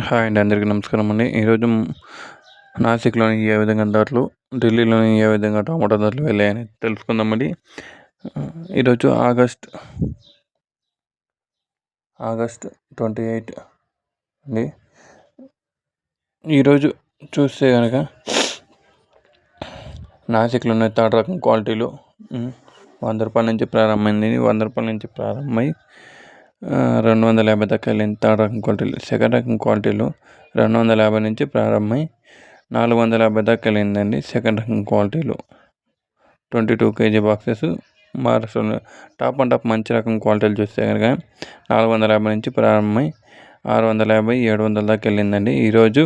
Hi అండి, అందరికీ నమస్కారం అండి. ఈరోజు నాసిక్లోని ఏ విధంగా ధరలు, ఢిల్లీలోని ఏ విధంగా టమాటా ధరలు వెళ్ళాయని తెలుసుకుందామండి. ఈరోజు ఆగస్ట్ 28 అండి. ఈరోజు చూస్తే కనుక నాసిక్లోని థర్డ్ రకం క్వాలిటీలు 100 రూపాయల నుంచి ప్రారంభమైంది. 100 రూపాయల నుంచి ప్రారంభమై 250 దాకా వెళ్ళింది థర్డ్ రకం క్వాలిటీలు. సెకండ్ రకం క్వాలిటీలు 250 నుంచి ప్రారంభమై 450 దాకా వెళ్ళిందండి. సెకండ్ రకం క్వాలిటీలు 22 kg బాక్సెస్ మహారాష్ట్రలో టాప్ అండ్ టాప్ మంచి రకం క్వాలిటీలు చూస్తే కనుక 450 నుంచి ప్రారంభమై 650, 700 దాకా వెళ్ళిందండి. ఈరోజు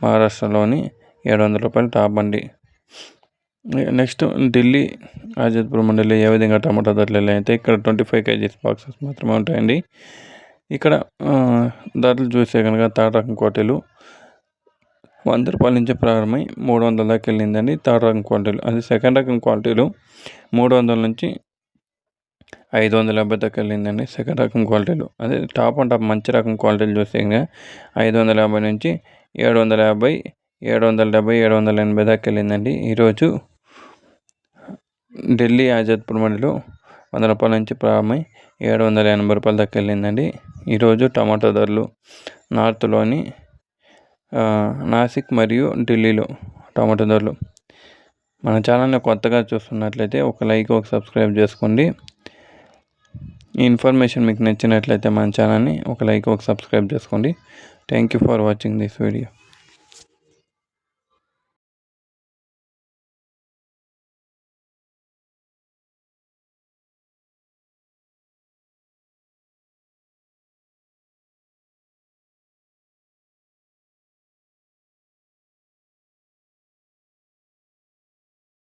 మహారాష్ట్రలోని 700 రూపాయలు టాప్ అండి. నెక్స్ట్ ఢిల్లీ ఆజాద్పూర్ మండలిలో ఏ విధంగా టమాటా ధరలు వెళ్ళాయంటే ఇక్కడ 25 kg బాక్సెస్ మాత్రమే ఉంటాయండి. ఇక్కడ ధరలు చూస్తే కనుక థర్డ్ రకం క్వాలిటీలు 100 రూపాయల నుంచి ప్రారంభమై 300 దాకా వెళ్ళిందండి. థర్డ్ రకం క్వాలిటీలు. అది సెకండ్ రకం క్వాలిటీలు 300 నుంచి 550 దాకా వెళ్ళిందండి. సెకండ్ రకం క్వాలిటీలు. అదే టాప్ అండ్ టాప్ మంచి రకం క్వాలిటీలు చూస్తే కనుక 550 నుంచి 750, 770, 780 దాకా వెళ్ళిందండి. ఈరోజు ఢిల్లీ ఆజాద్పూర్ మండిలో 100 రూపాయల నుంచి ప్రారంభమై 780 రూపాయల దాకా వెళ్ళిందండి. ఈరోజు టమాటా ధరలు నార్త్లోని నాసిక్ మరియు ఢిల్లీలో టమాటా ధరలు. మన ఛానల్ని కొత్తగా చూస్తున్నట్లయితే ఒక లైక్, ఒక సబ్స్క్రైబ్ చేసుకోండి. ఈ ఇన్ఫర్మేషన్ మీకు నచ్చినట్లయితే మన ఛానల్ని ఒక లైక్, ఒక సబ్స్క్రైబ్ చేసుకోండి. Thank you for watching this video.